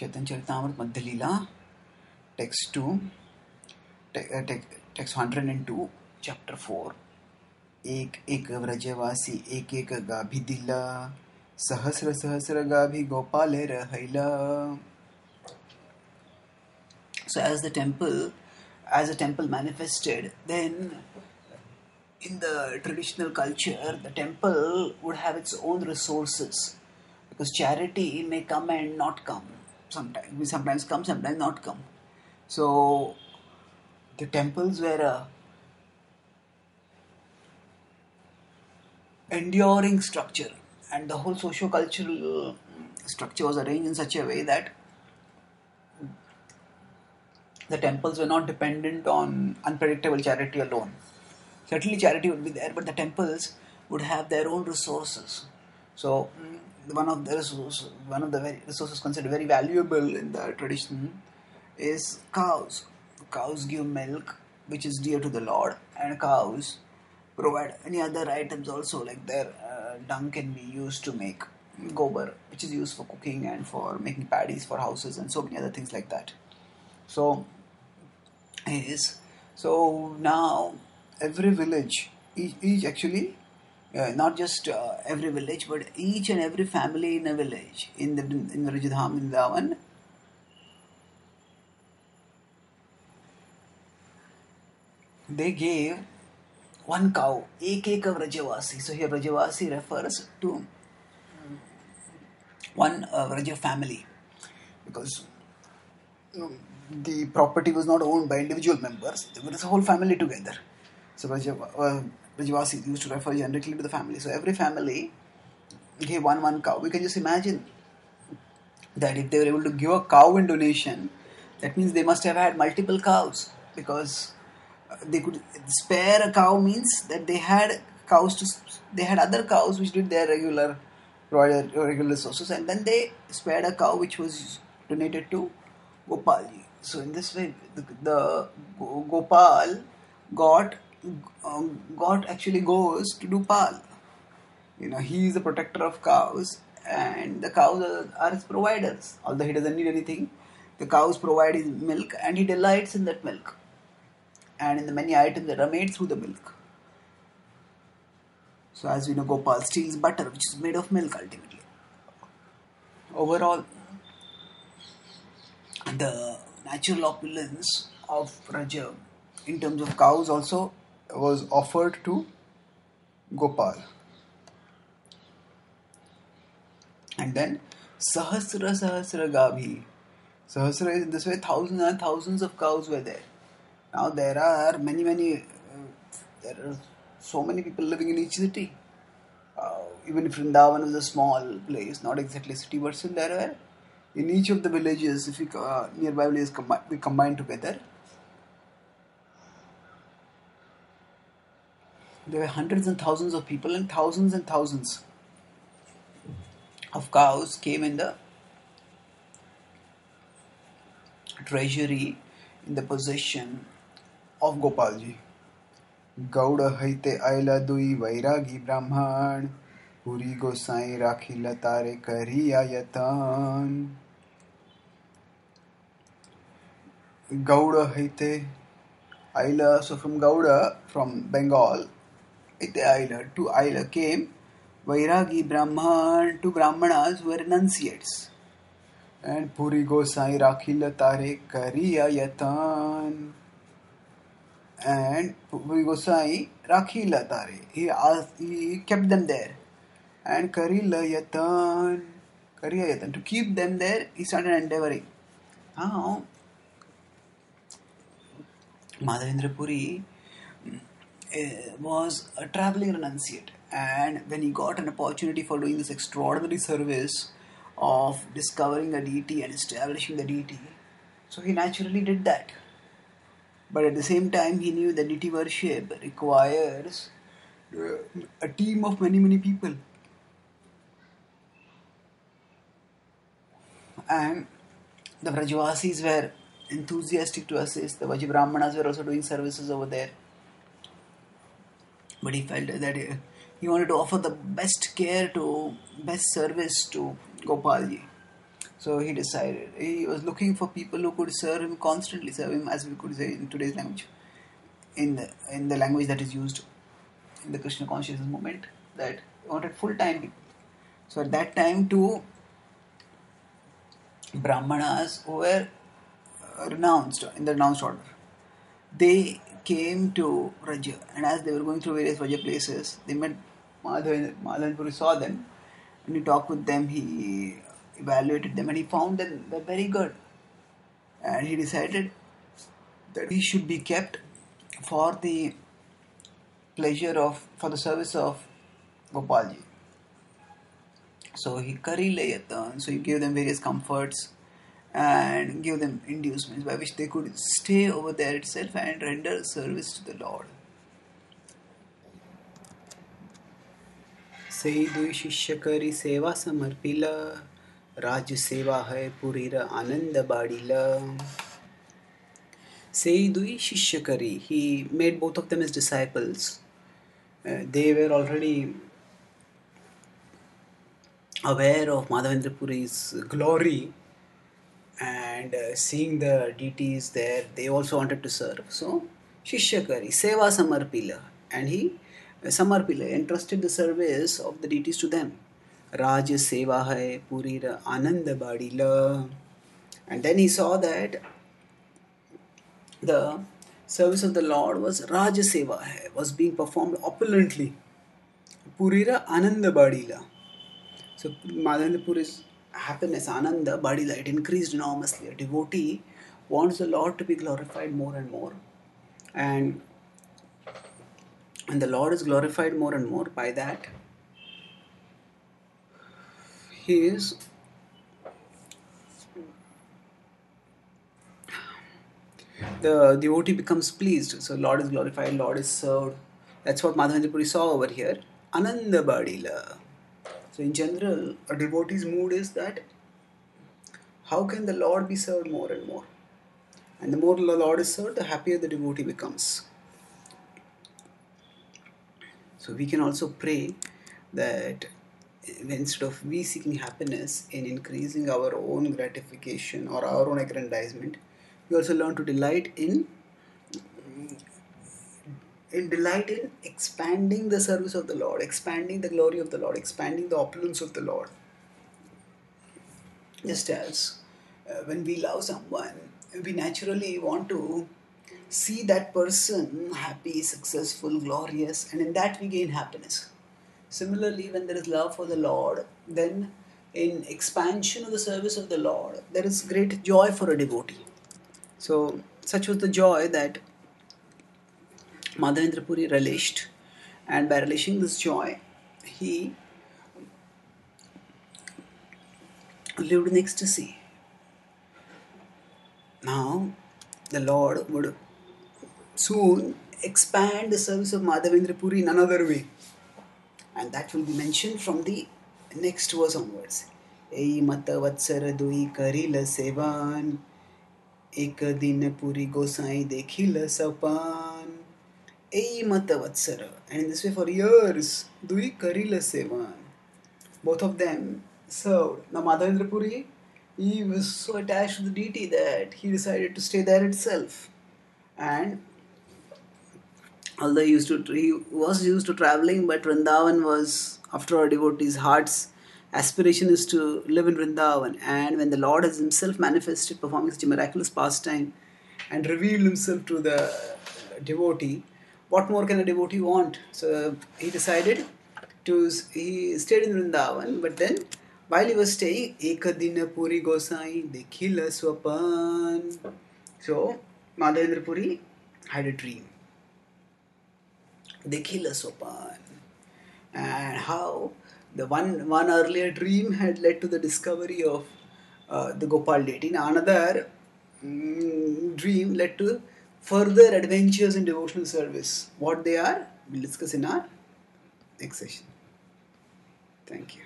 Chaitanya Charitamrita Madhya Leela, text 2, text 102, chapter 4. एक vraja-vasi, एक gabhi dila, sahasra gabhi gopalera haila. So as the temple manifested, then in the traditional culture, the temple would have its own resources, because charity may come and not come. Sometimes come, sometimes not come. So the temples were a enduring structure, and the whole socio-cultural structure was arranged in such a way that the temples were not dependent on unpredictable charity alone. Certainly charity would be there, but the temples would have their own resources. So one of the resources considered very valuable in the tradition is cows. Cows give milk, which is dear to the Lord, and cows provide any other items also, like their dung can be used to make gobar, which is used for cooking and for making paddies for houses and so many other things like that. So now every village, each actually, not just every village, but each and every family in a village in the Rajadham Vrindavan, they gave one cow, eka vraja-vasi. So here vraja-vasi refers to one vraja family, because the property was not owned by individual members, there was a whole family together. So vraja-vasi used to refer generically to the family. So every family gave one cow. We can just imagine that if they were able to give a cow in donation, that means they must have had multiple cows, because they could spare a cow means that they had other cows which did their regular resources, and then they spared a cow which was donated to Gopalji. So in this way, the Gopal got actually goes to do pal. He is the protector of cows, and the cows are his providers. Although he doesn't need anything, the cows provide his milk, and he delights in that milk and in the many items that are made through the milk. So as we know, Gopal steals butter, which is made of milk ultimately. Overall, the natural opulence of Raja in terms of cows also was offered to Gopal. And then sahasra gabhi. Sahasra is in this way, thousands and thousands of cows were there. Now there are there are so many people living in each city. Even if Vrindavan is a small place, not exactly a city, but still there were, in each of the villages, if we nearby villages we combine together, there were hundreds and thousands of people, and thousands of cows came in the treasury, in the possession of Gopalji. Gauda haite aila dui vairagi brahman, puri-gosañi rakhila tare karila yatan. Gauda haite aila, so from Gauda, from Bengal, haite aila, to aila came vairagi brahman, two brahmanas who were renunciates. And puri-gosañi rakhila tare karila yatan. And puri-gosañi rakhila tare, he kept them there. And karila yatan, to keep them there, he started endeavoring. Now, Madhavendra Puri was a travelling renunciate, and when he got an opportunity for doing this extraordinary service of discovering a deity and establishing the deity, so he naturally did that. But at the same time, he knew that deity worship requires a team of many people. And the Vrajavasis were enthusiastic to assist. The Vaji Brahmanas were also doing services over there. But he felt that he wanted to offer the best service to Gopalji. So he decided, he was looking for people who could serve him constantly, serve him, as we could say in today's language, in the language that is used in the Krishna consciousness movement, that he wanted full-time people. So at that time, two Brahmanas who were renounced in the renounced order, they came to Vraja, and as they were going through various Vraja places, they met Madhya. Madhya Puri saw them, and he talked with them. He evaluated them, and he found them were very good. And he decided that he should be kept for the for the service of Gopalji. So he karila, so he gave them various comforts and gave them inducements by which they could stay over there itself and render service to the Lord. Sei dui shishya kari seva samarpila, Raj seva hai purira ananda badila. Sei dui shishya kari. He made both of them as disciples. They were already aware of Madhavendra Puri's glory, and seeing the deities there, they also wanted to serve. So, Shishya Kari, Seva Samarpila, and he Samarpila entrusted the service of the deities to them. Raj Seva Hai Purira Ananda Badila. And then he saw that the service of the Lord was Raj Seva Hai, was being performed opulently. Purira Ananda Badila. So Madhavendra Puri's happiness, Ananda, Badila, it increased enormously. A devotee wants the Lord to be glorified more and more. And the Lord is glorified more and more. By that, the devotee becomes pleased. So Lord is glorified, Lord is served. That's what Madhavendra Puri saw over here. Ananda Badila. So in general, a devotee's mood is that how can the Lord be served more and more? And the more the Lord is served, the happier the devotee becomes. So we can also pray that instead of we seeking happiness in increasing our own gratification or our own aggrandizement, we also learn to delight in expanding the service of the Lord, expanding the glory of the Lord, expanding the opulence of the Lord. Just as when we love someone, we naturally want to see that person happy, successful, glorious, and in that we gain happiness. Similarly, when there is love for the Lord, then in expansion of the service of the Lord, there is great joy for a devotee. So, such was the joy that Madhavendra Puri relished, and by relishing this joy, he lived in ecstasy. Now, the Lord would soon expand the service of Madhavendra Puri in another way, and that will be mentioned from the next verse onwards. vatsara dui karila sevan, eka-dina puri-gosañi dekhila svapana. vatsara. And in this way, for years, dui karila sevan, both of them served. Now Madhavendra Puri, he was so attached to the deity that he decided to stay there itself. And although he was used to traveling, but Vrindavan was, after all, devotee's heart's aspiration is to live in Vrindavan. And when the Lord has himself manifested, performing such a miraculous pastime and revealed himself to the devotee, what more can a devotee want? So he stayed in Vrindavan, but then while he was staying, eka-dina puri-gosañi dekhila svapana. So Madhavendra Puri had a dream. Dekhila svapana. And how the one earlier dream had led to the discovery of the Gopal deity. Now another dream led to further adventures in devotional service. What they are, we'll discuss in our next session. Thank you.